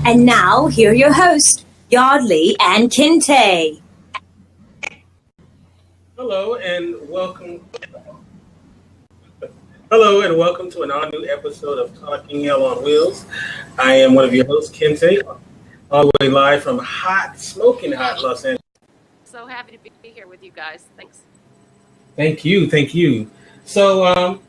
And now, here are your hosts, Yardley and Kinte. Hello and welcome. Hello and welcome to an all-new episode of Talking Hell on Wheels. I am one of your hosts, Kinte, all the way live from smoking hot Los Angeles. So happy to be here with you guys. Thanks. Thank you. So,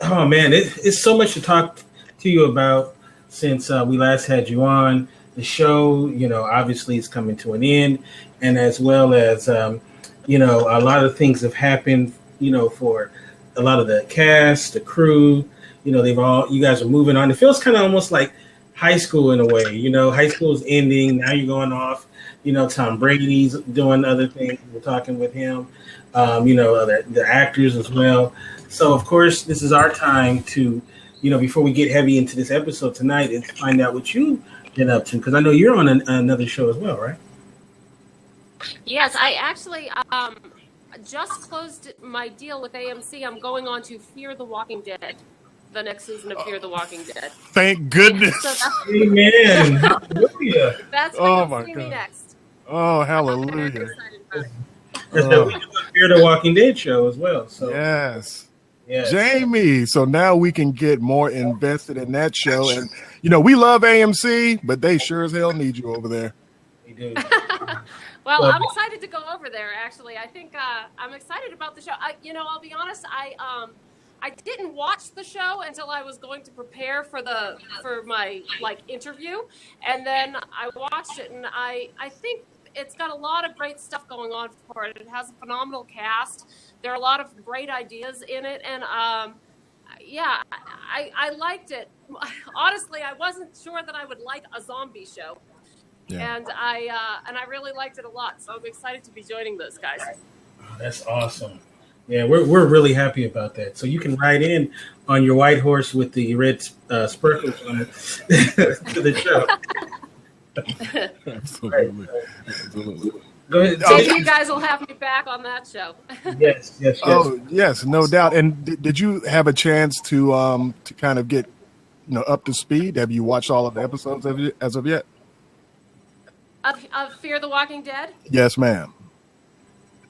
oh man, it's so much to talk to you about since we last had you on the show. You know, obviously it's coming to an end, and as well as you know, a lot of things have happened. You know, for a lot of the cast, the crew. You know, you guys are moving on. It feels kind of almost like high school in a way. You know, high school is ending. Now you're going off. You know, Tom Brady's doing other things. We're talking with him. You know, the actors as well. So, of course, this is our time to, you know, before we get heavy into this episode tonight, is find out what you've been up to. Because I know you're on another show as well, right? Yes, I actually just closed my deal with AMC. I'm going on to Fear the Walking Dead, the next season of Fear the Walking Dead. Thank goodness. Amen. Hallelujah. That's when you'll see me next. Oh, hallelujah. We do a Fear the Walking Dead show as well. So yes. Jamie, so now we can get more invested in that show. And, you know, we love AMC, but they sure as hell need you over there. They do. Well, I'm excited to go over there, actually. I think I'm excited about the show. I'll be honest, I didn't watch the show until I was going to prepare for my interview. And then I watched it, and I think it's got a lot of great stuff going on for it. It has a phenomenal cast. There are a lot of great ideas in it, and I liked it. Honestly, I wasn't sure that I would like a zombie show, and I really liked it a lot. So I'm excited to be joining those guys. Oh, that's awesome. Yeah, we're really happy about that. So you can ride in on your white horse with the red sparkles on it to the show. Absolutely. Go ahead. Maybe you guys will have me back on that show. Yes. Oh, yes, no doubt. And did you have a chance to kind of get, you know, up to speed? Have you watched all of the episodes as of yet? Of Fear the Walking Dead? Yes, ma'am.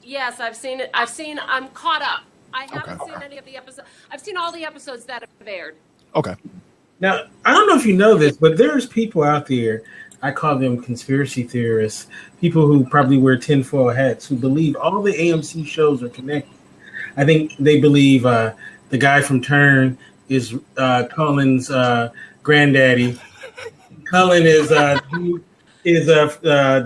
Yes, I've seen it. I'm caught up. I haven't seen any of the episodes. I've seen all the episodes that have aired. Okay. Now, I don't know if you know this, but there's people out there, I call them conspiracy theorists, people who probably wear tinfoil hats, who believe all the AMC shows are connected. I think they believe the guy from Turn is Cullen's granddaddy. Cullen is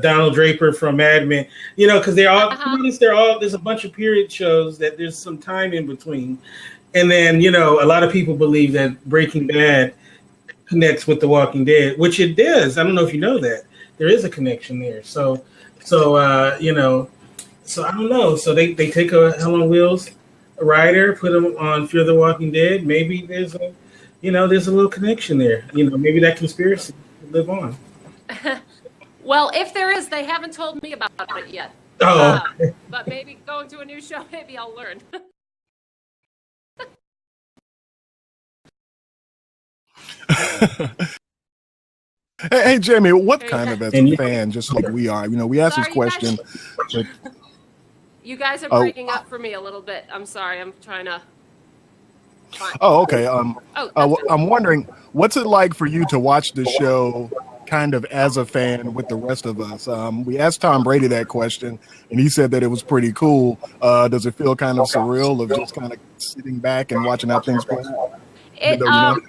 Donald Draper from Mad Men. You know, because there's a bunch of period shows that there's some time in between. And then, you know, a lot of people believe that Breaking Bad connects with The Walking Dead, which it does. I don't know if you know that. There is a connection there. So you know, so I don't know. So they take a Hell on Wheels rider, put them on Fear the Walking Dead. Maybe there's a little connection there. You know, maybe that conspiracy will live on. Well, if there is, they haven't told me about it yet. Oh. But maybe going to a new show, maybe I'll learn. Hey, Jamie, what kind of as a fan, just like we are, you know, we asked this question. You guys are breaking up for me a little bit. I'm sorry. I'm trying to. Oh, okay. I'm wondering, what's it like for you to watch the show kind of as a fan with the rest of us? We asked Tom Brady that question, and he said that it was pretty cool. Does it feel kind of surreal of just kind of sitting back and watching how things play out?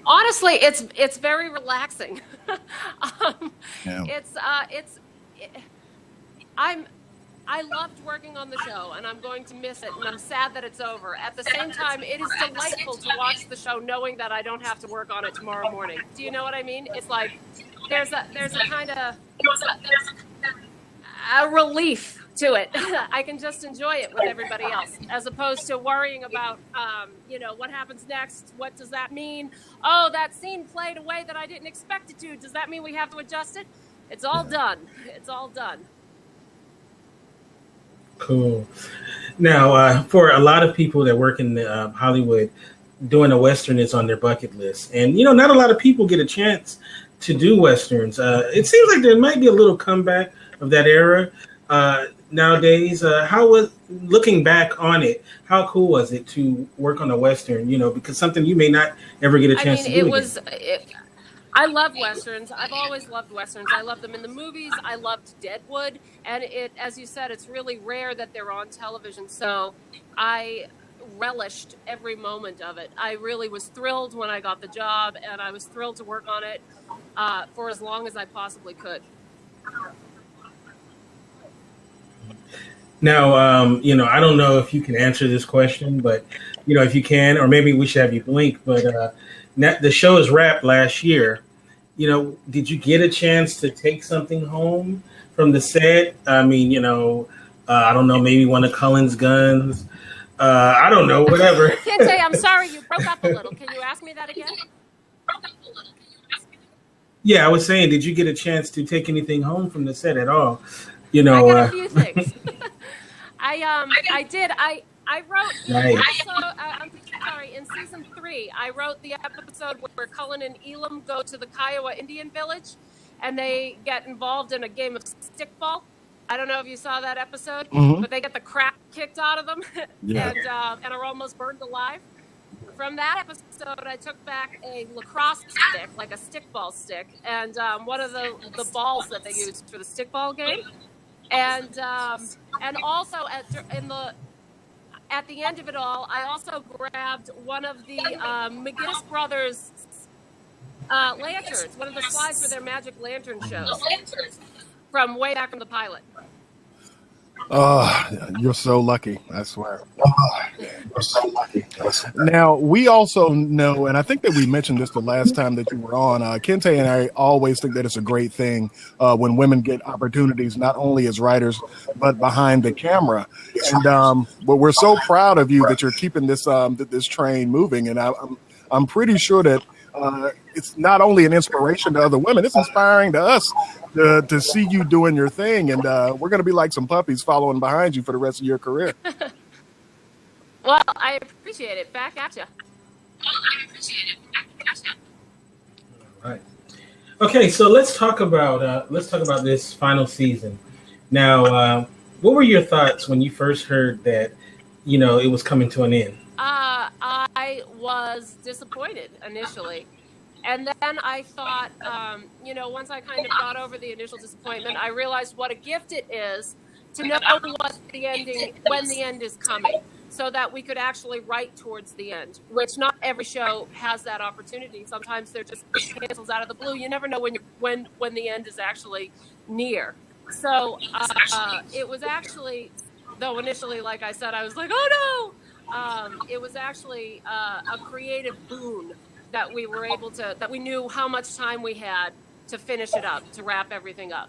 Honestly, it's very relaxing. I loved working on the show, and I'm going to miss it, and I'm sad that it's over. At the same time, it is delightful to watch the show knowing that I don't have to work on it tomorrow morning. Do you know what I mean? It's like there's a kind of a relief to it. I can just enjoy it with everybody else, as opposed to worrying about, what happens next? What does that mean? Oh, that scene played a way that I didn't expect it to. Does that mean we have to adjust it? It's all done. It's all done. Cool. Now, for a lot of people that work in Hollywood, doing a Western is on their bucket list. And, not a lot of people get a chance to do Westerns. It seems like there might be a little comeback of that era nowadays. How was, looking back on it, how cool was it to work on a Western, because something you may not ever get a chance to do again. I love Westerns. I've always loved Westerns. I love them in the movies. I loved Deadwood. And as you said, it's really rare that they're on television. So I relished every moment of it. I really was thrilled when I got the job, and I was thrilled to work on it for as long as I possibly could. Now, I don't know if you can answer this question, but, if you can, or maybe we should have you blink, but the show is wrapped last year. Did you get a chance to take something home from the set? I mean, I don't know, maybe one of Cullen's guns. I don't know, whatever. Kente, I'm sorry, you broke up a little. Can you ask me that again? Yeah, I was saying, did you get a chance to take anything home from the set at all? I got a few things. I did. I wrote. Right. I'm sorry. In season 3, I wrote the episode where Cullen and Elam go to the Kiowa Indian village, and they get involved in a game of stickball. I don't know if you saw that episode, but they get the crap kicked out of them, and are almost burned alive. From that episode, I took back a lacrosse stick, like a stickball stick, and one of the balls that they used for the stickball game, and also at the end of it all, I also grabbed one of the McGinnis brothers lanterns, one of the slides for their magic lantern shows from way back from the pilot. Oh, you're so lucky, I swear. You're so lucky. Now, we also know, and I think that we mentioned this the last time that you were on, Kente and I always think that it's a great thing when women get opportunities, not only as writers, but behind the camera. And but we're so proud of you that you're keeping this this train moving. And I'm pretty sure that it's not only an inspiration to other women, it's inspiring to us to see you doing your thing. And we're going to be like some puppies following behind you for the rest of your career. Well, I appreciate it. Back at you. All right. Okay, so let's talk about this final season. Now, what were your thoughts when you first heard that, it was coming to an end? I was disappointed initially. And then I thought, once I kind of got over the initial disappointment, I realized what a gift it is to know when the end is coming, so that we could actually write towards the end, which not every show has that opportunity. Sometimes they're just cancels out of the blue. You never know when the end is actually near. So it was actually, though initially, like I said, I was like, oh no, it was actually a creative boon that we were able to, that we knew how much time we had to finish it up, to wrap everything up.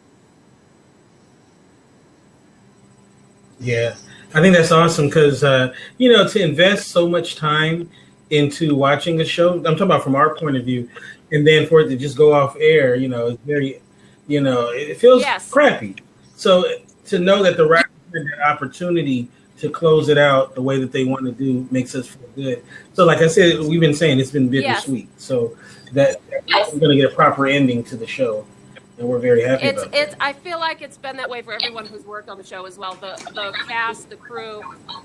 Yeah, I think that's awesome because, to invest so much time into watching a show, I'm talking about from our point of view, and then for it to just go off air, it's very, it feels crappy. So to know that the writers had that opportunity to close it out the way that they want to do makes us feel good. So like I said, we've been saying it's been bittersweet. So that we're going to get a proper ending to the show. And we're very happy about it. I feel like it's been that way for everyone who's worked on the show as well. The cast, the crew,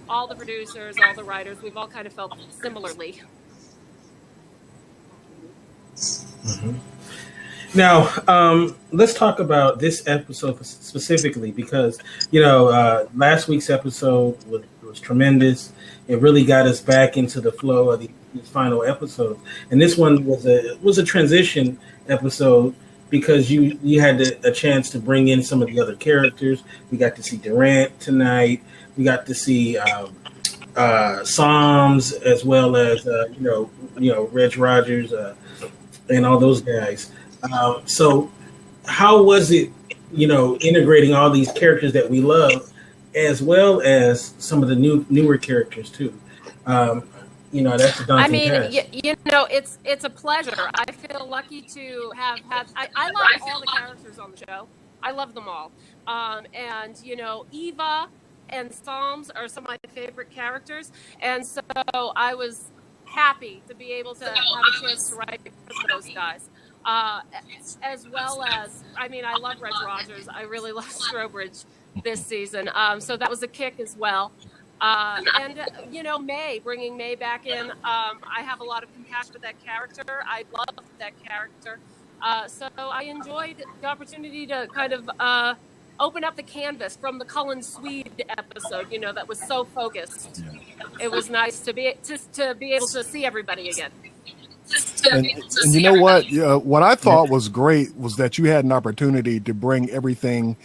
all the producers, all the writers, we've all kind of felt similarly. Mm-hmm. Now, let's talk about this episode specifically because, last week's episode was tremendous. It really got us back into the flow of these final episodes. And this one was a transition episode because you had a chance to bring in some of the other characters. We got to see Durant tonight. We got to see Psalms as well as, Reg Rogers and all those guys. So how was it, integrating all these characters that we love as well as some of the newer characters too? That's a daunting task. It's a pleasure. I feel lucky to have had, I love all the characters on the show. I love them all. And Eva and Psalms are some of my favorite characters. And so I was happy to be able to have a chance to write for those guys. As well as, I mean, I love Reg Rogers. I really love Strobridge this season. So that was a kick as well. And, you know, bringing May back in, I have a lot of compassion for that character. I love that character. So I enjoyed the opportunity to kind of open up the canvas from the Cullen Swede episode, you know, that was so focused. It was nice to be able to see everybody again. And you know what? What I thought was great was that you had an opportunity to bring everything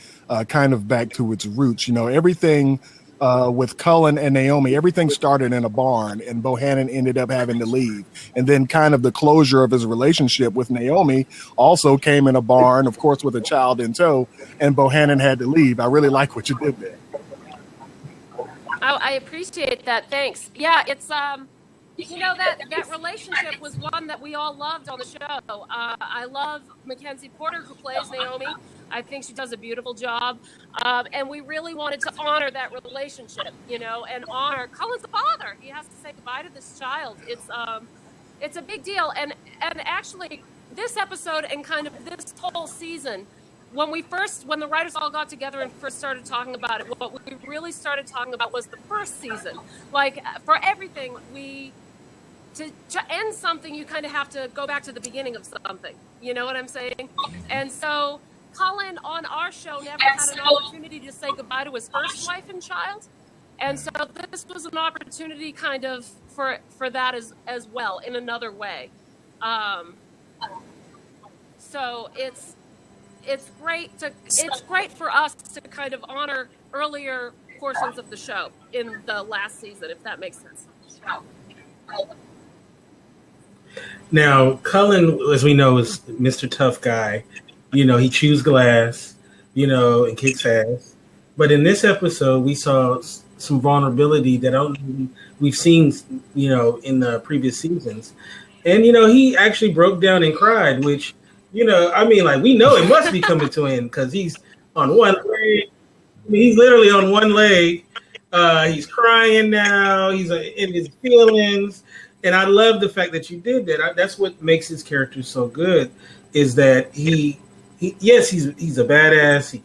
kind of back to its roots. You know, everything with Cullen and Naomi, everything started in a barn, and Bohannon ended up having to leave. And then kind of the closure of his relationship with Naomi also came in a barn, of course, with a child in tow, and Bohannon had to leave. I really like what you did there. Oh, I appreciate that. Thanks. Yeah, it's you know, that relationship was one that we all loved on the show. I love Mackenzie Porter, who plays Naomi. I think she does a beautiful job. And we really wanted to honor that relationship, you know, and honor Cullen's father. He has to say goodbye to this child. It's a big deal. And actually, this episode and kind of this whole season, when the writers all got together and first started talking about it, what we really started talking about was the first season. Like, for everything, to end something, you kind of have to go back to the beginning of something. You know what I'm saying? And so Cullen on our show never had an opportunity to say goodbye to his first wife and child. And so this was an opportunity kind of for that as well in another way. So it's great for us to kind of honor earlier portions of the show in the last season, if that makes sense. Now, Cullen, as we know, is Mr. Tough Guy. You know, he chews glass, you know, and kicks ass. But in this episode, we saw some vulnerability that we've seen, you know, in the previous seasons. And, you know, he actually broke down and cried, which, you know, I mean, like, we know it must be coming to an end because he's on one leg. I mean, he's literally on one leg. He's crying now. He's in his feelings. And I love the fact that you did that. That's what makes his character so good, is that yes, he's a badass,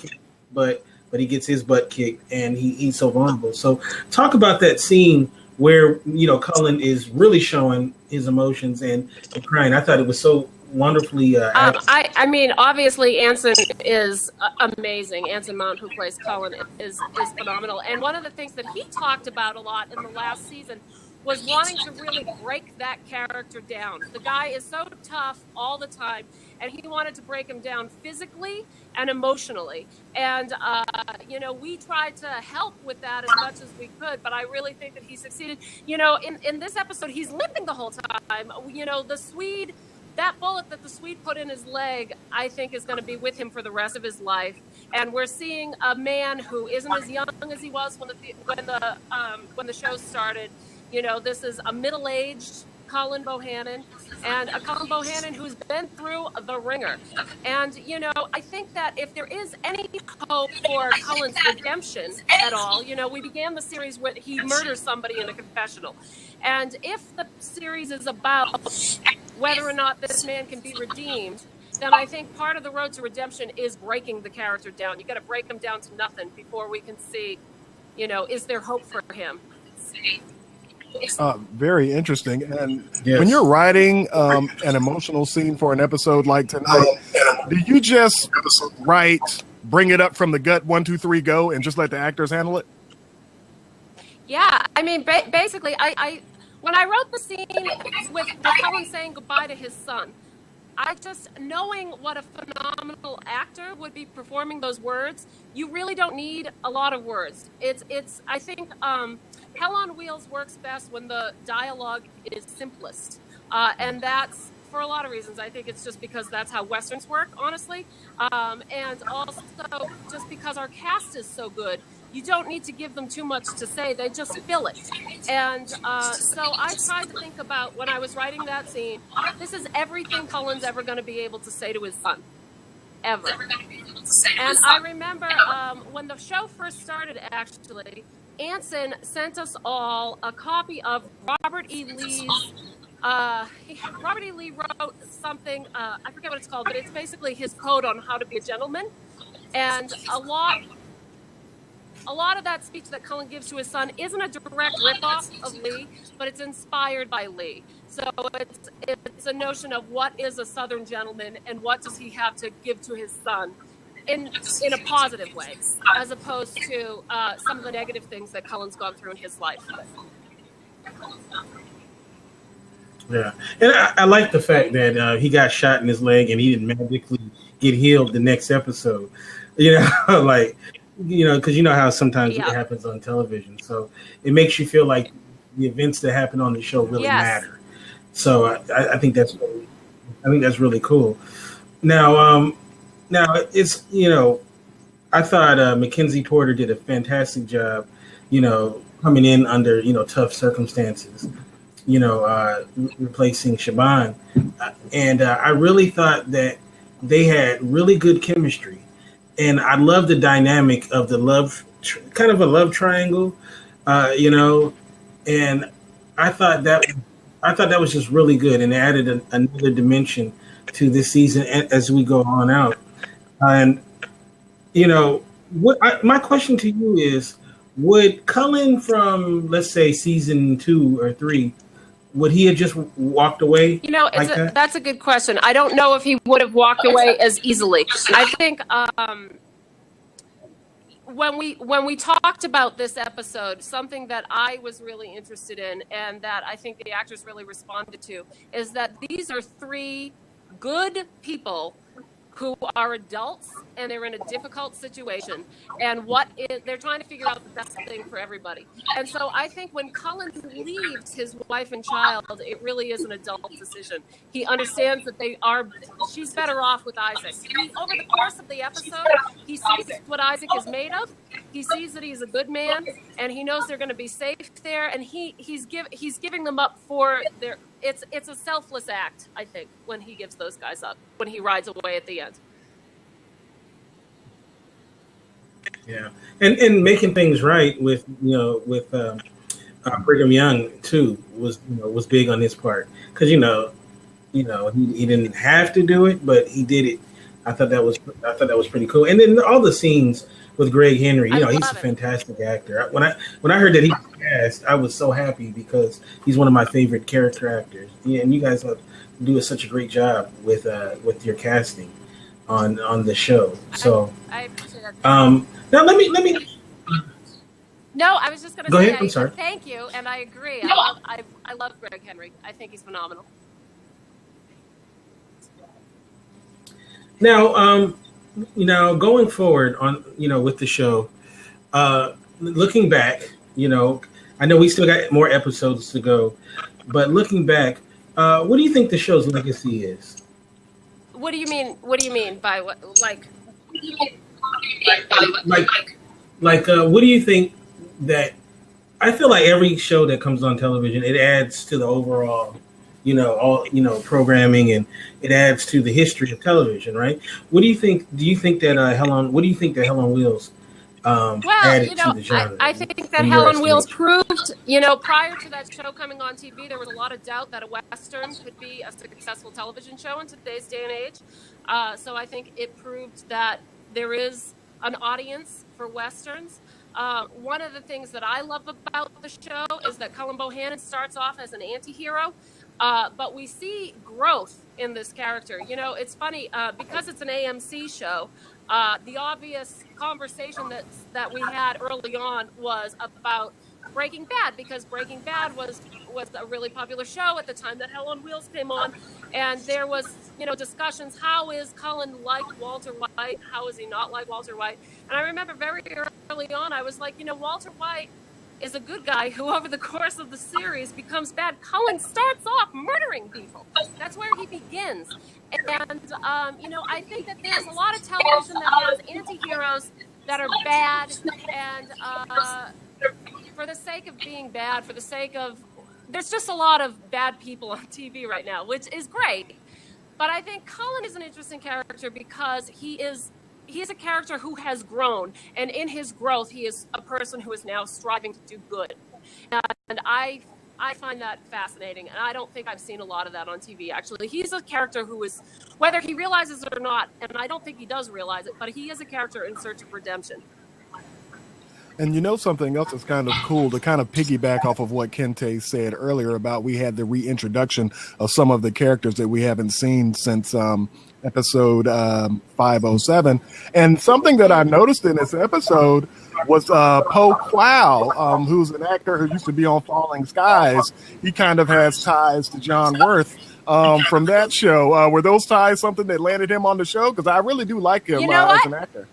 but he gets his butt kicked, and he's so vulnerable. So talk about that scene where, you know, Cullen is really showing his emotions and crying. I thought it was so wonderfully I mean, obviously Anson is amazing. Anson Mount, who plays Cullen, is phenomenal. And one of the things that he talked about a lot in the last season was wanting to really break that character down. The guy is so tough all the time, and he wanted to break him down physically and emotionally. And, you know, we tried to help with that as much as we could, but I really think that he succeeded. You know, in this episode, he's limping the whole time. You know, that bullet that the Swede put in his leg, I think, is going to be with him for the rest of his life. And we're seeing a man who isn't as young as he was when the show started. You know, this is a middle-aged Cullen Bohannon, and a Cullen Bohannon who's been through the ringer. And, you know, I think that if there is any hope for Cullen's redemption at all, you know, we began the series when he murders somebody in a confessional. And if the series is about whether or not this man can be redeemed, then I think part of the road to redemption is breaking the character down. You got to break him down to nothing before we can see, you know, is there hope for him? Very interesting. And when you're writing an emotional scene for an episode like tonight, do you just write, bring it up from the gut, 1, 2, 3, go, and just let the actors handle it? Yeah, I mean, basically, I when I wrote the scene with Cullen saying goodbye to his son, I just, knowing what a phenomenal actor would be performing those words, you really don't need a lot of words. I think Hell on Wheels works best when the dialogue is simplest. And that's for a lot of reasons. I think it's just because that's how Westerns work, honestly. And also just because our cast is so good, you don't need to give them too much to say. They just fill it. And so I tried to think about, when I was writing that scene, this is everything Cullen's ever going to be able to say to his son. Ever. And I remember when the show first started, actually, Anson sent us all a copy of Robert E. Lee's Robert E. Lee wrote something, I forget what it's called, but it's basically his code on how to be a gentleman. And a lot of that speech that Cullen gives to his son isn't a direct ripoff of Lee, but it's inspired by Lee. So it's a notion of what is a Southern gentleman and what does he have to give to his son in a positive way, as opposed to some of the negative things that Cullen's gone through in his life. Yeah, and I like the fact that he got shot in his leg and he didn't magically get healed the next episode. Like, because you know how sometimes it happens on television. So it makes you feel like the events that happen on the show really matter. So I think that's really cool. Now it's I thought Mackenzie Porter did a fantastic job. Coming in under tough circumstances. Replacing Shaban, and I really thought that they had really good chemistry. And I love the dynamic of the kind of a love triangle, and I thought that was just really good and added another dimension to this season as we go on out. And, my question to you is, would Cullen from, let's say, season 2 or 3, would he have just walked away? That's a good question. I don't know if he would have walked away as easily. I think when we talked about this episode, something that I was really interested in and that I think the actors really responded to is that these are 3 good people who are adults and they're in a difficult situation, and they're trying to figure out the best thing for everybody. And so I think when Cullen leaves his wife and child, it really is an adult decision. He understands that she's better off with Isaac. Over the course of the episode, he sees what Isaac is made of. He sees that he's a good man, and he knows they're going to be safe there, and he's giving them up for their. It's a selfless act, I think, when he gives those guys up, when he rides away at the end. Yeah, and making things right with Brigham Young too was big on his part, because he didn't have to do it, but he did it. I thought that was pretty cool. And then all the scenes with Greg Henry, he's a fantastic actor. When I heard that he was cast, I was so happy because he's one of my favorite character actors. Yeah, and you guys do such a great job with your casting on the show. So I appreciate that. Now let me. No, I was just going to say. Go ahead. I'm sorry. Thank you, and I agree. I love Greg Henry. I think he's phenomenal. Now, going forward on with the show, looking back, I know we still got more episodes to go, but looking back, what do you think the show's legacy is? What do you mean? What do you mean by what? Like, what do you think that? I feel like every show that comes on television, it adds to the overall, programming, and it adds to the history of television, right? What do you think? Do you think that What do you think that Hell on Wheels added to the genre? I think that Hell on Wheels proved, prior to that show coming on TV, there was a lot of doubt that a Western could be a successful television show in today's day and age. So I think it proved that there is an audience for Westerns. One of the things that I love about the show is that Cullen Bohannon starts off as an anti-hero, but we see growth in this character. It's funny, because it's an AMC show, the obvious conversation that we had early on was about Breaking Bad, because Breaking Bad was a really popular show at the time that Hell on Wheels came on, and there was discussions. How is Cullen like Walter White? How is he not like Walter White? And I remember very early on, I was like, Walter White is a good guy who, over the course of the series, becomes bad. Cullen starts off murdering people. That's where he begins. And I think that there's a lot of television that has anti-heroes that are bad, and for the sake of being bad, for the sake of, there's just a lot of bad people on TV right now, which is great. But I think Cullen is an interesting character because he is a character who has grown, and in his growth, he is a person who is now striving to do good. And I I find that fascinating, and I don't think I've seen a lot of that on TV, actually. He's a character who is, whether he realizes it or not, and I don't think he does realize it, but he is a character in search of redemption. And you know something else that's kind of cool, to kind of piggyback off of what Kente said earlier about we had the reintroduction of some of the characters that we haven't seen since episode 507. And something that I noticed in this episode was Po Quao, who's an actor who used to be on Falling Skies. He kind of has ties to John Worth from that show. Were those ties something that landed him on the show? Because I really do like him as an actor.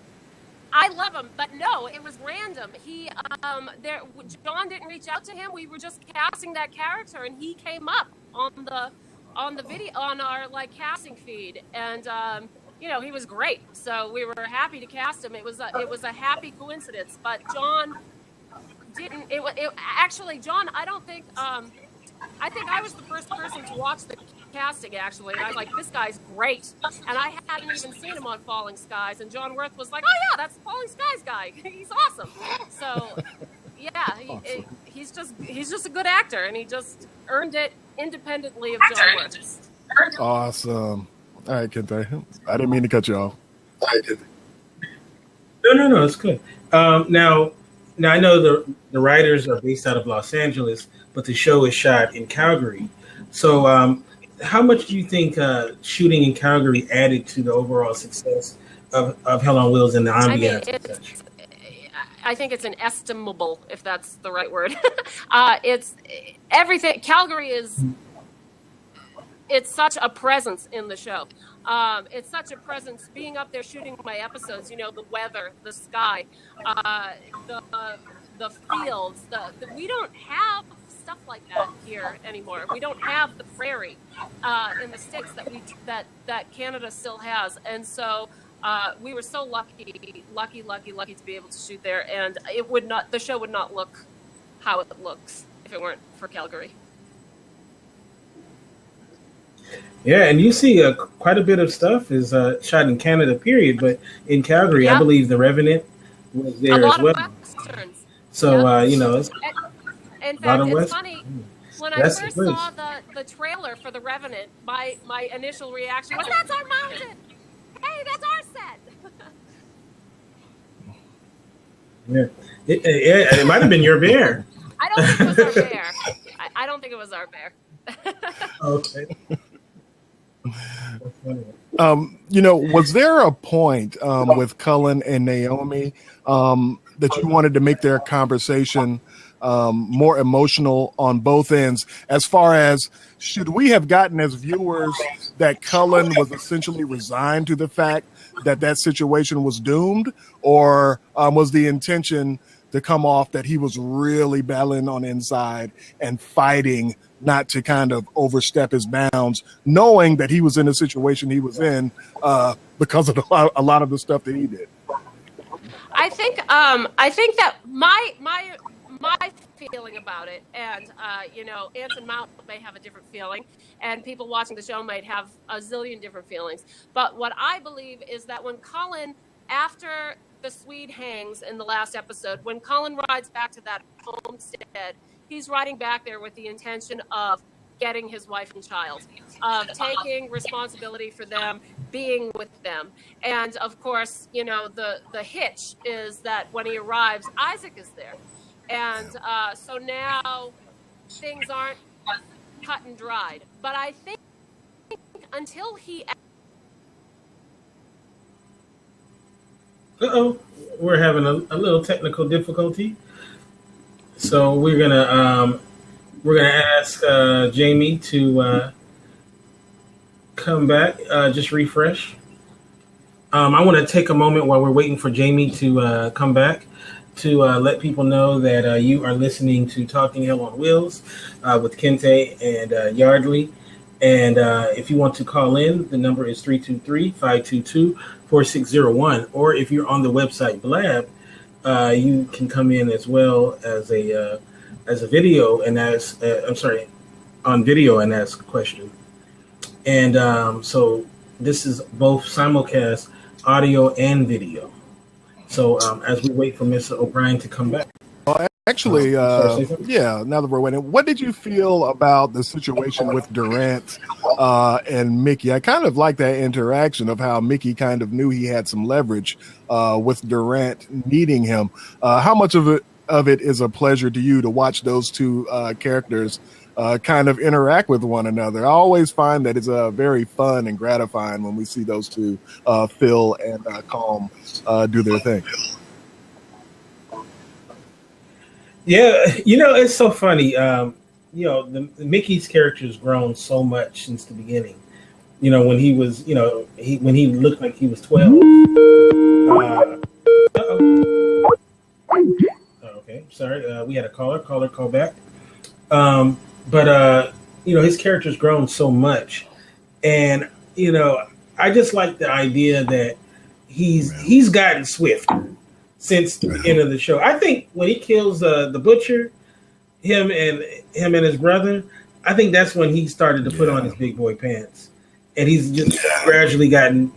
I love him, but no, it was random. John didn't reach out to him. We were just casting that character, and he came up on the video on our casting feed, and he was great. So we were happy to cast him. It was a happy coincidence, but John didn't. Actually, John, I don't think. I think I was the first person to watch the casting, actually, and I was like, this guy's great. And I hadn't even seen him on Falling Skies, and John Worth was like, oh yeah, that's the Falling Skies guy. He's awesome. So yeah, he's just a good actor, and he just earned it independently of John Worth. Awesome. All right, Kente. I didn't mean to cut you off. No, it's good. Now I know the writers are based out of Los Angeles, but the show is shot in Calgary. So how much do you think shooting in Calgary added to the overall success of Hell on Wheels and the ambiance? I think it's inestimable, if that's the right word. It's everything. Calgary it's such a presence in the show. It's such a presence being up there shooting my episodes. The weather, the sky, the fields. We don't have stuff like that here anymore. We don't have the prairie in the States that Canada still has, and so we were so lucky to be able to shoot there. And the show would not look how it looks if it weren't for Calgary. Yeah, and you see quite a bit of stuff is shot in Canada, period. But in Calgary, I believe The Revenant was there as well. Westerns. So it's in fact, it's funny. When I first saw the trailer for The Revenant, my initial reaction was, "That's our mountain! Hey, that's our set!" It might have been your bear. I don't think it was our bear. I don't think it was our bear. Okay. Was there a point with Cullen and Naomi that you wanted to make their conversation more emotional on both ends, as far as should we have gotten as viewers that Cullen was essentially resigned to the fact that situation was doomed, or was the intention to come off that he was really battling on the inside and fighting not to kind of overstep his bounds, knowing that he was in the situation he was in because of a lot of the stuff that he did? I think that my feeling about it, and Anson Mount may have a different feeling, and people watching the show might have a zillion different feelings. But what I believe is that when Cullen, after the Swede hangs in the last episode, when Cullen rides back to that homestead, he's riding back there with the intention of getting his wife and child, of taking responsibility for them, being with them. And of course, the hitch is that when he arrives, Isaac is there. And so now things aren't cut and dried. But I think until he... We're having a little technical difficulty. So we're gonna ask Jamie to come back. Just refresh. I want to take a moment while we're waiting for Jamie to come back to let people know that you are listening to Talking Hell on Wheels with Kente and Yardley. And if you want to call in, the number is 323-522-4601. Or if you're on the website Blab, you can come in as well as a video and ask. On video and ask a question. And so this is both simulcast audio and video. So as we wait for Mr. O'Brien to come back. Actually, yeah, now that we're waiting, what did you feel about the situation with Durant and Mickey? I kind of like that interaction of how Mickey kind of knew he had some leverage with Durant needing him. How much of it is a pleasure to you to watch those two characters kind of interact with one another? I always find that it's very fun and gratifying when we see those two, Phil and Calm, do their thing. Yeah, it's so funny. The Mickey's character has grown so much since the beginning. When he was, when he looked like he was 12. Okay, sorry. We had a caller. Caller, call back. But his character's grown so much, and I just like the idea that he's gotten swifter since the end of the show. I think when he kills the butcher, him and his brother, I think that's when he started to put on his big boy pants, and he's just gradually gotten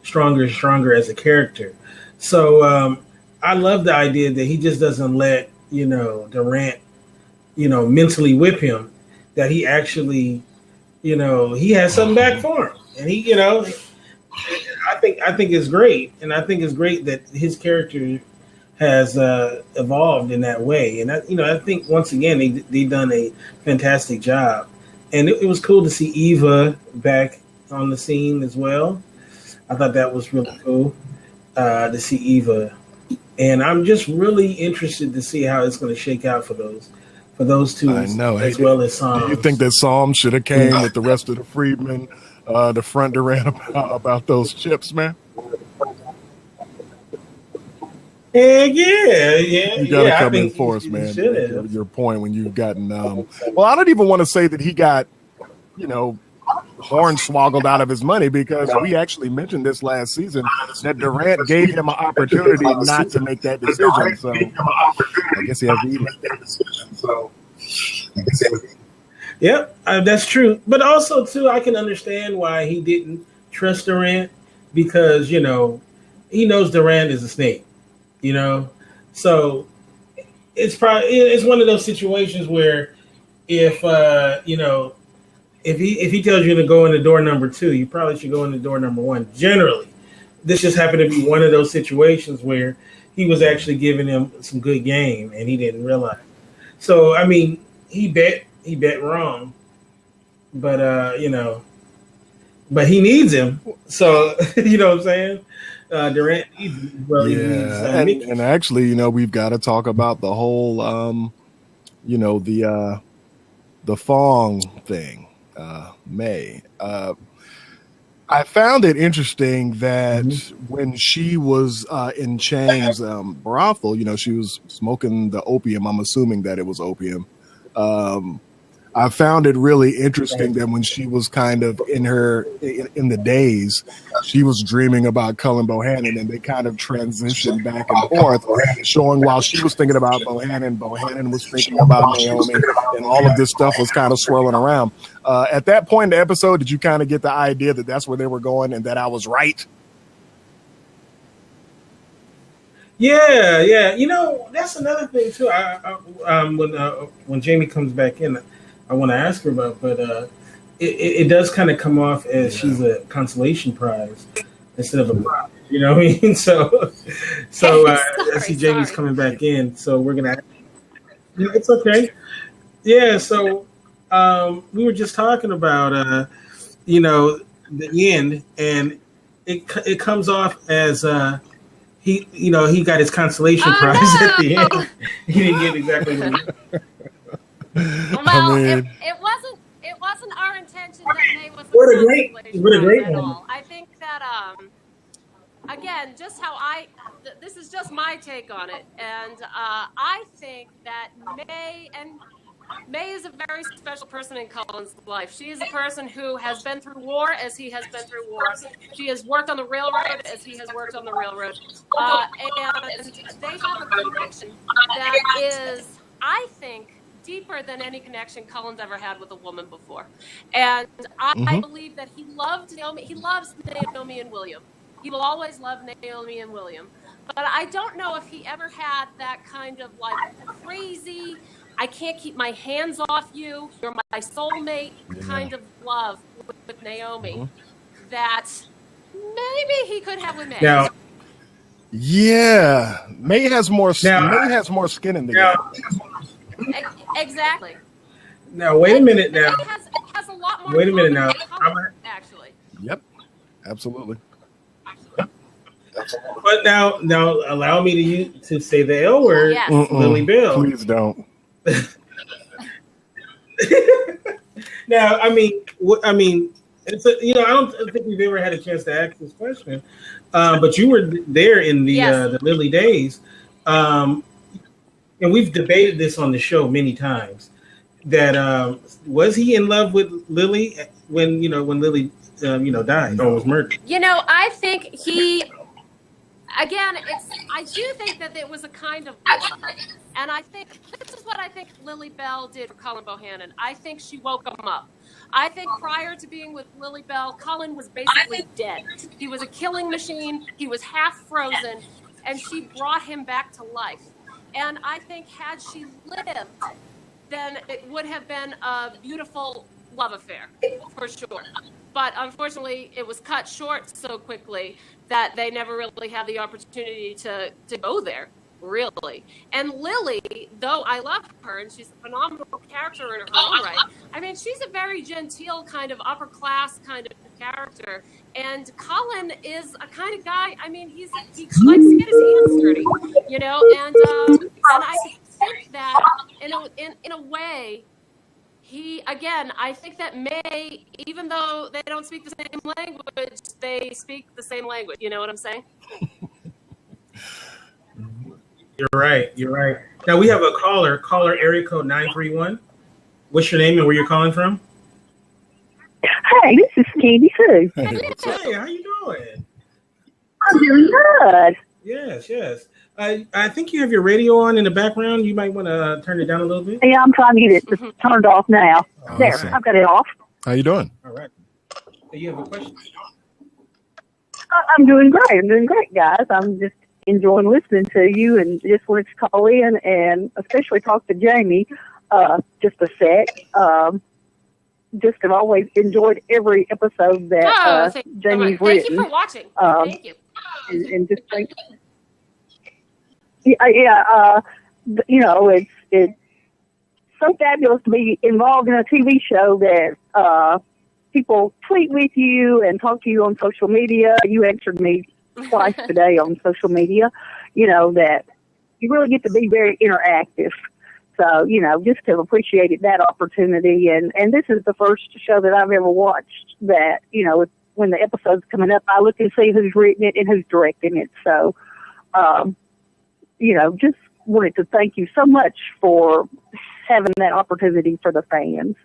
stronger and stronger as a character. So I love the idea that he just doesn't let Durant mentally whip him. That he actually he has something back for him, and he I think it's great, and I think it's great that his character has evolved in that way. And I think once again they done a fantastic job, and it was cool to see Eva back on the scene as well. I thought that was really cool to see Eva, and I'm just really interested to see how it's going to shake out for those two. I know, as well as Psalm. Do you think that Psalm should have came with the rest of the freedmen? The front Durant about those chips, man. Yeah. You gotta come in for us, man. Your point when you've gotten. Well, I don't even want to say that he got, hornswoggled out of his money, because we actually mentioned this last season that Durant gave him an opportunity not to make that decision. So I guess he has to eat it. Yep, that's true. But also, too, I can understand why he didn't trust Durant, because, he knows Durant is a snake, So it's one of those situations where if he tells you to go into door number 2, you probably should go into door number 1. Generally, this just happened to be one of those situations where he was actually giving him some good game and he didn't realize. So, I mean, he bet wrong, but but he needs him. So you know what I'm saying? Durant needs him. Well, and actually, we've got to talk about the whole, the Fong thing, May. I found it interesting that when she was in Chang's brothel, she was smoking the opium. I'm assuming that it was opium. I found it really interesting that when she was kind of in the days, she was dreaming about Cullen Bohannon, and they kind of transitioned back and forth, showing while she was thinking about Bohannon was thinking about Naomi, and all of this stuff was kind of swirling around. At that point in the episode, did you kind of get the idea that that's where they were going and that I was right? Yeah. That's another thing too. When Jamie comes back in, I want to ask her about, but it does kind of come off as she's a consolation prize instead of a prize. You know what I mean? So I see Jamie's coming back in, so we're gonna. It's okay. Yeah. So we were just talking about the end, and it comes off as he got his consolation prize at the end. He didn't get exactly what he. Well, it wasn't our intention that May was the great at all. I think that again, just how this is just my take on it, and I think that May is a very special person in Cullen's life. She is a person who has been through war as he has been through war. She has worked on the railroad as he has worked on the railroad. And they have a connection that is, I think, deeper than any connection Cullen's ever had with a woman before. And I believe that he loved Naomi. He loves Naomi and William. He will always love Naomi and William. but I don't know if he ever had that kind of like crazy, I can't keep my hands off you, you're my soulmate kind of love with Naomi that maybe he could have with May. Now, May has more skin in the game. Exactly. Now, wait a minute now. It has a lot more. Wait a minute now. Actually. Yep, absolutely. But now, allow me to say the L word, Yes. Lily Bell. Please don't. Now, I mean, it's I don't think we've ever had a chance to ask this question, but you were there in the Lily days, and we've debated this on the show many times. That was he in love with Lily when Lily died or was murdered? I think he. Again, I do think that it was a kind of love. And I think this is what I think Lily Bell did for Colin Bohannon. I think she woke him up. I think prior to being with Lily Bell, Colin was basically dead. He was a killing machine. He was half frozen, and she brought him back to life. And I think had she lived, then it would have been a beautiful love affair, for sure. But unfortunately, it was cut short so quickly that they never really had the opportunity to go there, really. And Lily, though I love her, and she's a phenomenal character in her own right, I mean, she's a very genteel kind of upper class kind of character. And Colin is a kind of guy, I mean, he likes to get his hands dirty, and I think that in a way, I think that May, even though they don't speak the same language, they speak the same language. You know what I'm saying? You're right. Now we have a caller area code 931. What's your name and where you're calling from? Hey, this is Candy Sue. Hey, how you doing? I'm doing good. Yes. I think you have your radio on in the background. You might want to turn it down a little bit. Yeah, I'm trying to get it turned off now. Awesome. There, I've got it off. How you doing? All right. Do you have a question? I'm doing great, guys. I'm just enjoying listening to you and just wanted to call in and especially talk to Jamie just a sec. Just have always enjoyed every episode that Jamie's written. Thank you for watching. Thank you. And just think, it's so fabulous to be involved in a TV show that people tweet with you and talk to you on social media. You answered me twice today on social media, that you really get to be very interactive. So, just have appreciated that opportunity. And this is the first show that I've ever watched that, when the episode's coming up, I look and see who's written it and who's directing it. So, just wanted to thank you so much for having that opportunity for the fans.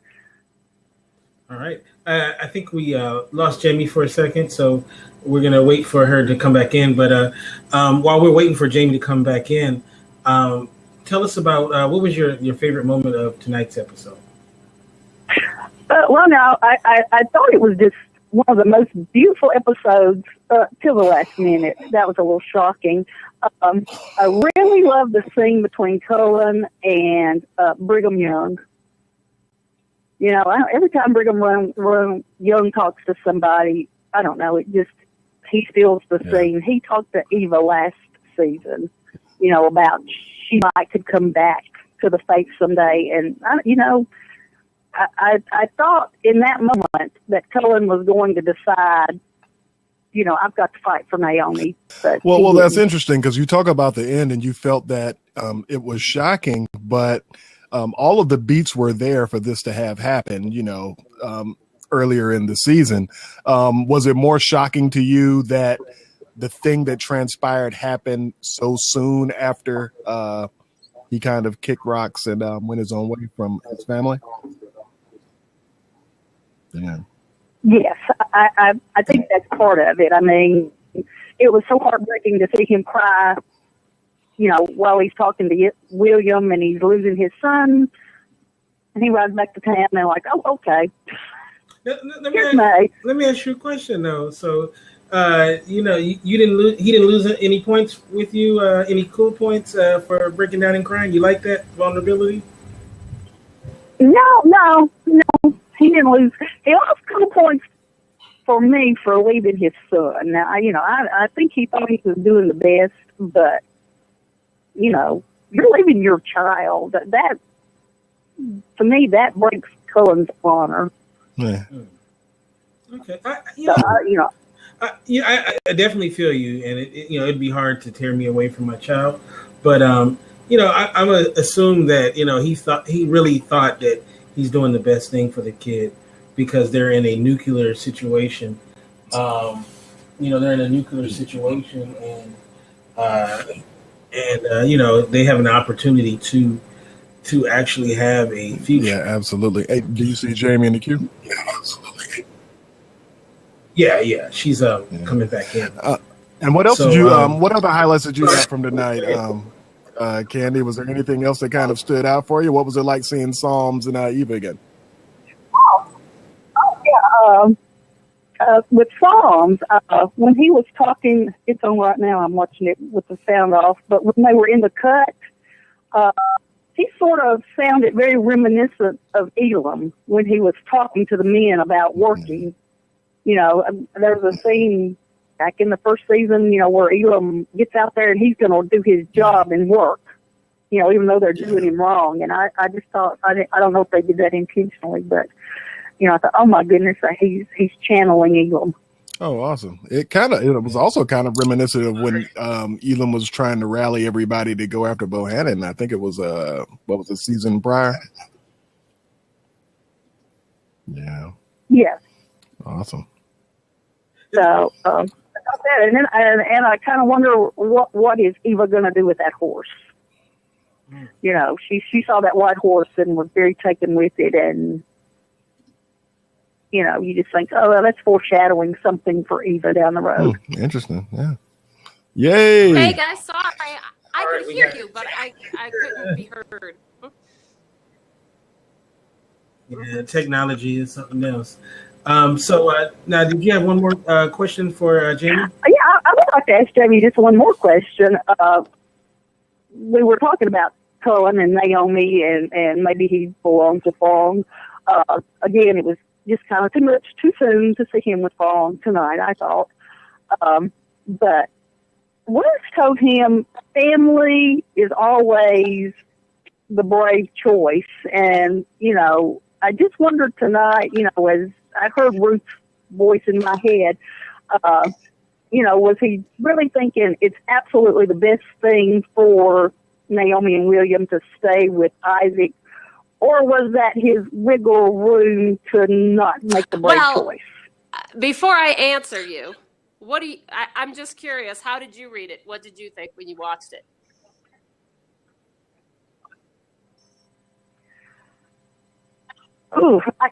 All right. I think we lost Jamie for a second, so we're going to wait for her to come back in. But while we're waiting for Jamie to come back in, tell us about what was your favorite moment of tonight's episode? Well, now, I thought it was just one of the most beautiful episodes till the last minute. That was a little shocking. I really love the scene between Cullen and Brigham Young. Every time Brigham Young talks to somebody, I don't know, he steals the scene. He talked to Eva last season, about she could come back to the faith someday. And, I thought in that moment that Cullen was going to decide, I've got to fight for Naomi. But well, that's interesting because you talk about the end and you felt that it was shocking, but all of the beats were there for this to have happened, earlier in the season. Was it more shocking to you that the thing that transpired happened so soon after he kind of kicked rocks and went his own way from his family? Yeah. Yes, I think that's part of it. I mean, it was so heartbreaking to see him cry, while he's talking to William and he's losing his son. And he rides back to town and like, oh, okay. Let me ask you a question, though. So you didn't lose. He didn't lose any points with you. Any cool points for breaking down and crying? You like that vulnerability? No. He didn't lose. He lost cool points for me for leaving his son. Now, I think he thought he was doing the best, but you're leaving your child. That to me, that breaks Cullen's honor. Yeah. Okay. I definitely feel you, and it'd be hard to tear me away from my child, but I'm gonna assume that he really thought that he's doing the best thing for the kid because they're in a nuclear situation. They're in a nuclear situation, and they have an opportunity to actually have a future. Yeah, absolutely. Hey, do you see Jamie in the queue? Yeah, absolutely. Yeah, she's coming back in. And what else did you? What other highlights did you have from tonight, Candy? Was there anything else that kind of stood out for you? What was it like seeing Psalms and Eva again? With Psalms, when he was talking, it's on right now. I'm watching it with the sound off. But when they were in the cut, he sort of sounded very reminiscent of Elam when he was talking to the men about working. There's a scene back in the first season, where Elam gets out there and he's going to do his job and work, even though they're doing him wrong. And I just thought, I don't know if they did that intentionally, but, I thought, oh my goodness, he's channeling Elam. Oh, awesome. It was also kind of reminiscent of when Elam was trying to rally everybody to go after Bohannon. I think it was, what was the season prior? Yeah. Yes. Awesome. So, and then I kind of wonder what is Eva going to do with that horse. She saw that white horse and was very taken with it, and you just think, oh, well, that's foreshadowing something for Eva down the road. Interesting, yeah. Yay! Hey guys, sorry, I could hear you, but I couldn't be heard. Yeah, technology is something else. So now, did you have one more question for Jamie? Yeah, I would like to ask Jamie just one more question. We were talking about Cullen and Naomi, and maybe he belonged to Fong. Again, it was just kind of too soon to see him with Fong tonight, I thought. But Wes told him family is always the brave choice. And, I just wondered tonight, as I heard Ruth's voice in my head, was he really thinking it's absolutely the best thing for Naomi and William to stay with Isaac, or was that his wiggle room to not make the brave choice? Before I answer you, I'm just curious, how did you read it? What did you think when you watched it? Ooh, I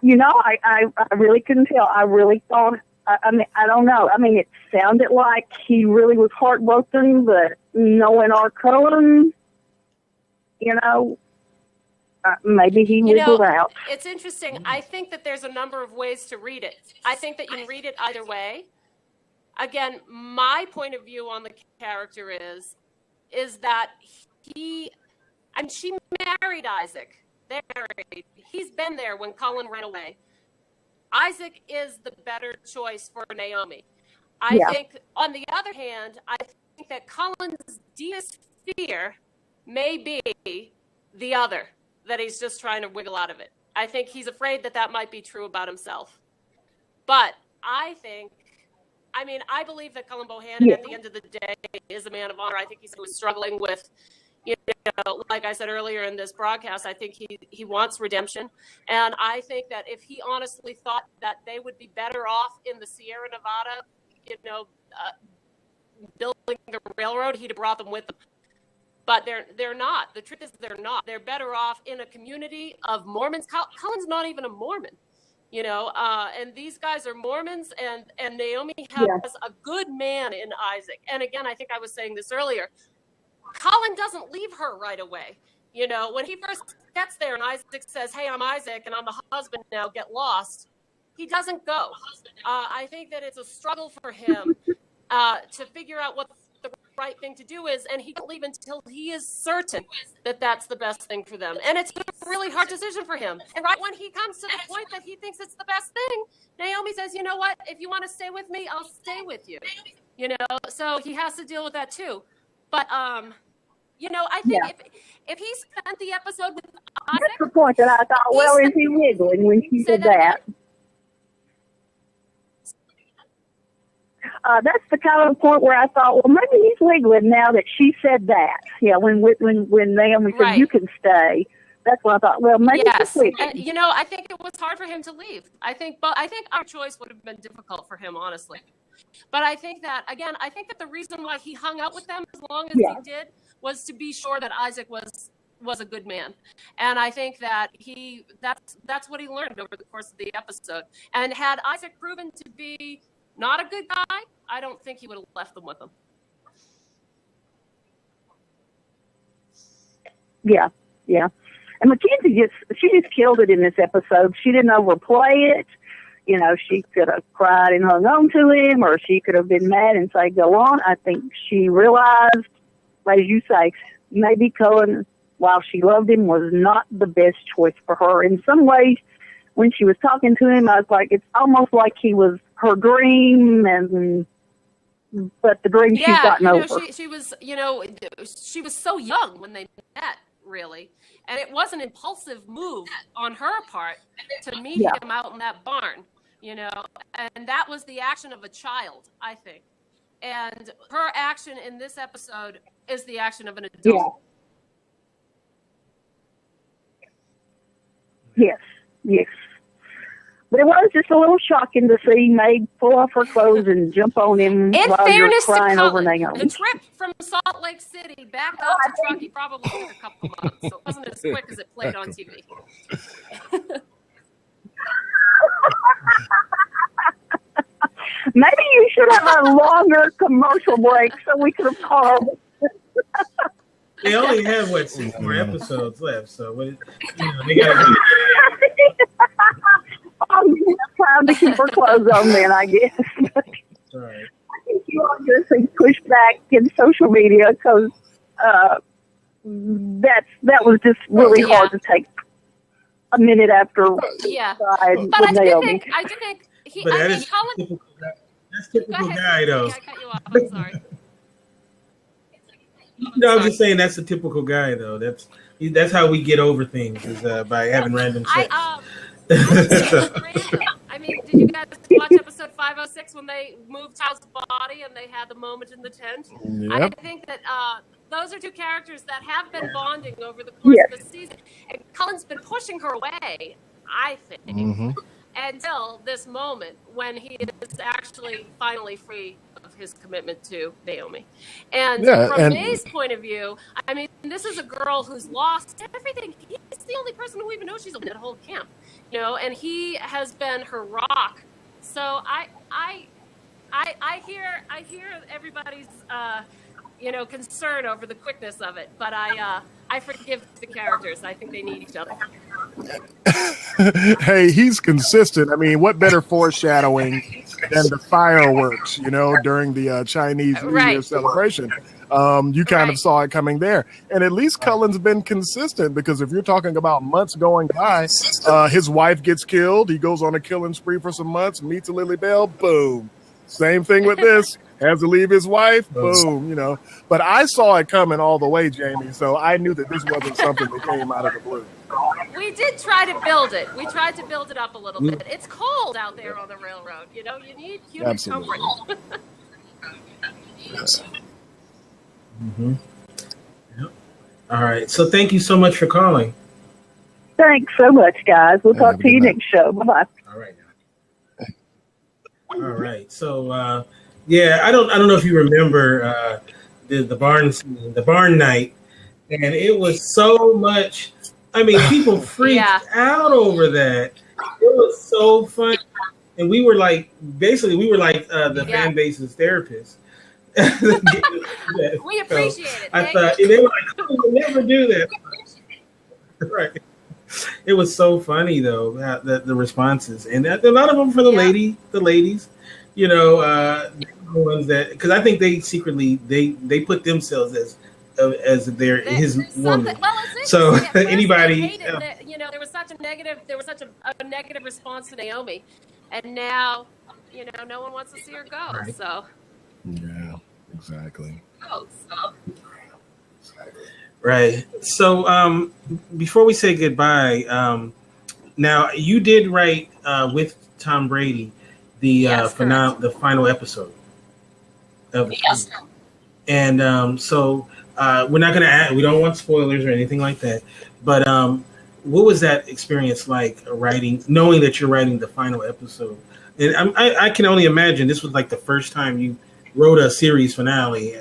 really couldn't tell. I really thought, I don't know. It sounded like he really was heartbroken, but knowing our Cullen, maybe he wiggled out. It's interesting. I think that there's a number of ways to read it. I think that you can read it either way. Again, my point of view on the character is that she married Isaac. They're married. He's been there when Cullen ran away. Isaac is the better choice for Naomi. I think, on the other hand, I think that Cullen's deepest fear may be the other, that he's just trying to wiggle out of it. I think he's afraid that might be true about himself. But I believe that Cullen Bohannon, at the end of the day, is a man of honor. I think he's struggling with, like I said earlier in this broadcast, I think he wants redemption. And I think that if he honestly thought that they would be better off in the Sierra Nevada, building the railroad, he'd have brought them with him. But they're not. The truth is they're not. They're better off in a community of Mormons. Cullen's not even a Mormon, and these guys are Mormons, and Naomi has a good man in Isaac. And again, I think I was saying this earlier, Cullen doesn't leave her right away. When he first gets there and Isaac says, hey, I'm Isaac and I'm the husband now, get lost. He doesn't go. I think that it's a struggle for him to figure out what the right thing to do is, and he can't leave until he is certain that that's the best thing for them. And it's a really hard decision for him. And right when he comes to the point that he thinks it's the best thing, Naomi says, you know what, if you want to stay with me, I'll stay with you. You know, so he has to deal with that too. But, you know, I think if he spent the episode with Isaac... That's the point that I thought, well, is he wiggling when she did that? That's the kind of point where I thought, well, maybe he's wiggling now that she said that. Yeah, when Naomi said, you can stay. That's what I thought. Well, maybe he's wiggling. And, you know, I think it was hard for him to leave. I think our choice would have been difficult for him, honestly. But I think that, again, the reason why he hung out with them as long as he did was to be sure that Isaac was a good man. And I think that that's what he learned over the course of the episode. And had Isaac proven to be not a good guy, I don't think he would have left them with him. Yeah. And Mackenzie just killed it in this episode. She didn't overplay it. You know, she could have cried and hung on to him, or she could have been mad and said, go on. I think she realized, as you say, maybe Cullen, while she loved him, was not the best choice for her. In some ways, when she was talking to him, I was like, it's almost like he was her dream, but the dream she's gotten over. She was, you know, she was so young when they met, really. And it was an impulsive move on her part to meet him out in that barn, you know, and that was the action of a child, I think. And her action in this episode is the action of an adult. Yes. But it was just a little shocking to see Maid pull off her clothes and jump on him while you're crying over Naomi. The trip from Salt Lake City back up to Truckee probably took a couple months, so it wasn't as quick as it played on TV. Maybe you should have a longer commercial break so we could have called. They only have 6 more episodes left, so they got. Time to keep her clothes on, then I guess. Right. I think you all just see pushback in social media because that was just really hard to take a minute after. Yeah, but I do think he. But that's typical guy, though. Yeah, I cut you off. I'm sorry. No, I'm just saying that's a typical guy, though. That's how we get over things is by having random sex. I mean, did you guys watch episode 506 when they moved Tao's body and they had the moment in the tent? Yep. I think that those are two characters that have been bonding over the course of the season. And Cullen's been pushing her away, I think, until this moment when he is actually finally free of his commitment to Naomi. And from May's point of view, I mean, this is a girl who's lost everything. He's the only person who even knows she's in that whole camp. You know, and he has been her rock. So I hear everybody's concern over the quickness of it, but I forgive the characters. I think they need each other. Hey, he's consistent. I mean, what better foreshadowing than the fireworks, during the Chinese New Year celebration? You kind of saw it coming there. And at least Cullen's been consistent, because if you're talking about months going by, his wife gets killed. He goes on a killing spree for some months, meets a Lily Bell, boom. Same thing with this. Has to leave his wife, boom, But I saw it coming all the way, Jamie, so I knew that this wasn't something that came out of the blue. We did try to build it. We tried to build it up a little bit. It's cold out there on the railroad. You need human comfort. Yes. Yep. All right. So thank you so much for calling. Thanks so much, guys. We'll talk to you next show. Bye-bye. All right. All right. So, I don't know if you remember the barn night, and it was so much. I mean, people freaked out over that. It was so fun, and we were like the fan base's therapists. We appreciate it. I thought they were like, "Oh, we'll never do that." Right. It was so funny though, the responses, and a lot of them for the ladies, the ones that, because I think they secretly they put themselves as their his woman. Well, it's so anybody, there was such a negative response to Naomi, and now no one wants to see her go. Right. So yeah, exactly. Right. So before we say goodbye, now you did write with Tom Brady the the final episode of the season. And so we're not going to add, we don't want spoilers or anything like that, but what was that experience like knowing that you're writing the final episode? And I can only imagine this was like the first time you wrote a series finale.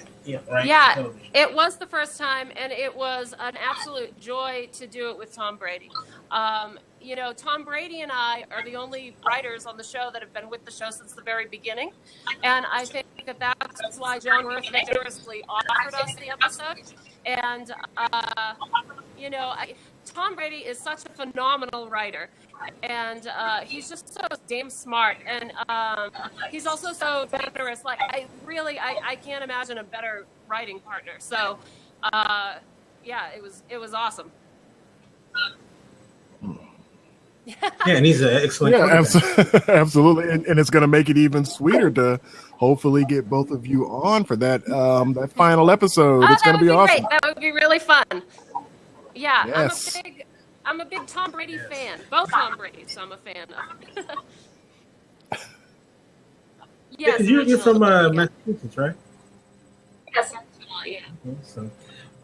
Right? Yeah, it was the first time, and it was an absolute joy to do it with Tom Brady. Tom Brady and I are the only writers on the show that have been with the show since the very beginning, and I think that's why John Worth generously offered us the episode. And Tom Brady is such a phenomenal writer, and he's just so damn smart, and he's also so generous. Like I can't imagine a better writing partner. So it was awesome. Yeah, and he's an excellent. Yeah, absolutely, and it's going to make it even sweeter to hopefully get both of you on for that that final episode. It's going to be awesome. Great. That would be really fun. Yeah, yes. I'm a big Tom Brady fan. Both Tom Brady's I'm a fan of. Yes, you're from Massachusetts, right? Yes. Yeah.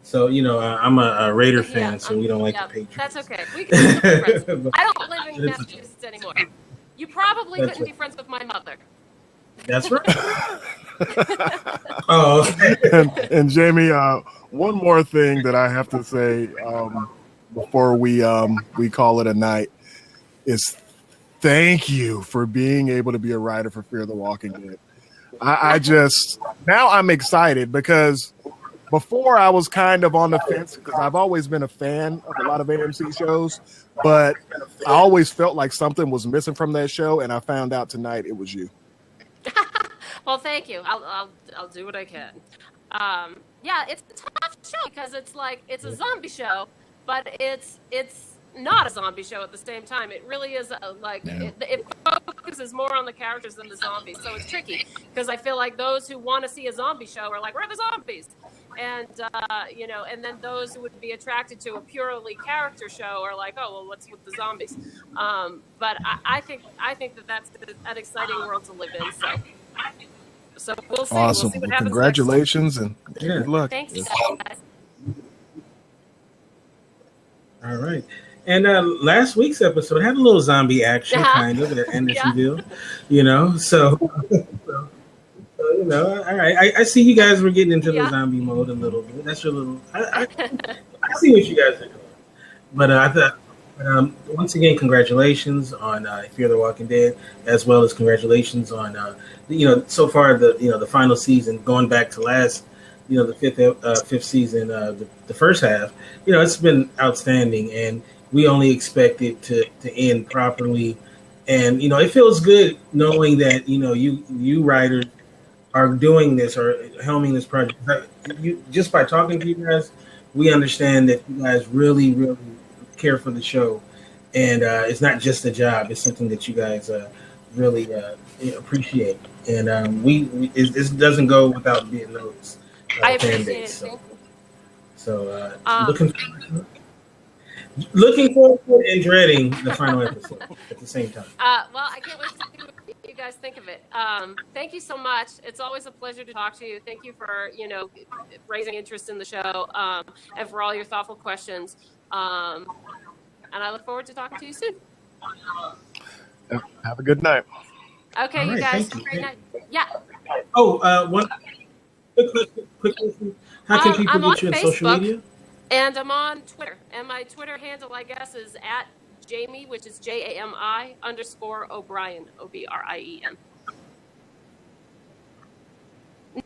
So I'm a Raider fan, so we don't like the Patriots. That's okay. We can be friends. I don't live in Massachusetts anymore. You probably couldn't be friends with my mother. That's right. Oh. And Jamie, one more thing that I have to say before we call it a night is thank you for being able to be a writer for Fear the Walking Dead. I just now I'm excited because before I was kind of on the fence because I've always been a fan of a lot of AMC shows, but I always felt like something was missing from that show, and I found out tonight it was you. Well, thank you. I'll do what I can. It's a tough show because it's a zombie show, but it's not a zombie show at the same time. It really is it focuses more on the characters than the zombies. So it's tricky because I feel like those who want to see a zombie show are like, where are the zombies? And and then those who would be attracted to a purely character show are like, oh well, what's with the zombies? But I think that's an exciting world to live in. So we'll see. Awesome. We'll see what happens. Congratulations and good luck. Thanks, guys. All right. And last week's episode had a little zombie action, kind of, at Andersonville, So, all right. I see you guys were getting into the zombie mode a little bit. That's your little. I see what you guys are doing. But I thought, once again, congratulations on Fear the Walking Dead, as well as congratulations on, so far the final season, going back to last, the fifth season, the first half. It's been outstanding, and we only expect it to end properly. And it feels good knowing that you writers are doing this or helming this project. Just by talking to you guys, we understand that you guys really, really care for the show, and it's not just a job; it's something that you guys really appreciate. And this doesn't go without being noticed. I appreciate it. So looking forward to it and dreading the final episode at the same time. Well, I can't wait to see what you guys think of it. Thank you so much. It's always a pleasure to talk to you. Thank you for raising interest in the show and for all your thoughtful questions. And I look forward to talking to you soon. Have a good night. Okay, right, you guys. have a great night. Yeah. Oh, one quick question. How can people get you on social media? And I'm on Twitter. And my Twitter handle, I guess, is at Jamie, which is JAMI _O'Brien, OBRIEN.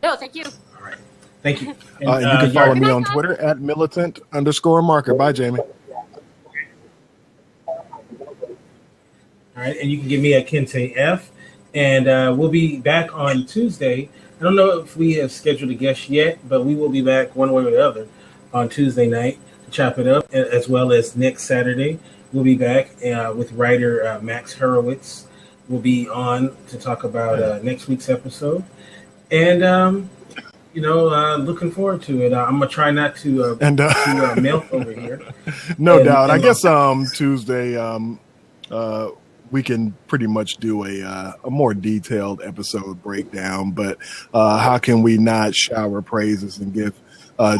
No, thank you. All right. Thank you. And you can follow me on Twitter at militant_marker. Bye, Jamie. All right, and you can get me at Kente F. And we'll be back on Tuesday. I don't know if we have scheduled a guest yet, but we will be back one way or the other on Tuesday night to chop it up, as well as next Saturday. We'll be back with writer Max Hurwitz. We'll be on to talk about next week's episode. And, looking forward to it. I'm going to try not to melt over here. No doubt. I guess Tuesday we can pretty much do a more detailed episode breakdown, but how can we not shower praises and give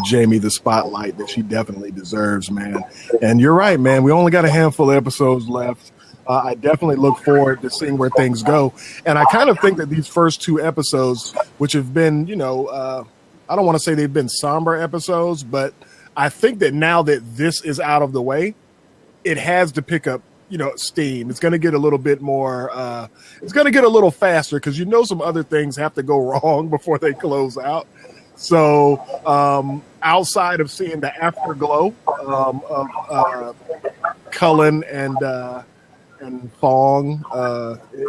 Jamie the spotlight that she definitely deserves, man. And you're right, man. We only got a handful of episodes left. I definitely look forward to seeing where things go. And I kind of think that these first two episodes, which have been, I don't want to say they've been somber episodes, but I think that now that this is out of the way, it has to pick up, steam. It's going to get a little bit more, it's going to get a little faster because some other things have to go wrong before they close out. So outside of seeing the afterglow of Cullen and Fong,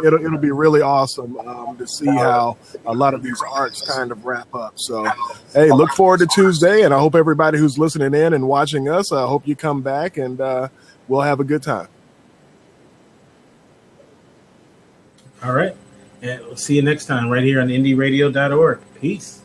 it'll be really awesome to see how a lot of these arcs kind of wrap up. So, hey, look forward to Tuesday, and I hope everybody who's listening in and watching us, I hope you come back and we'll have a good time. All right. And we'll see you next time right here on indieradio.org. Peace.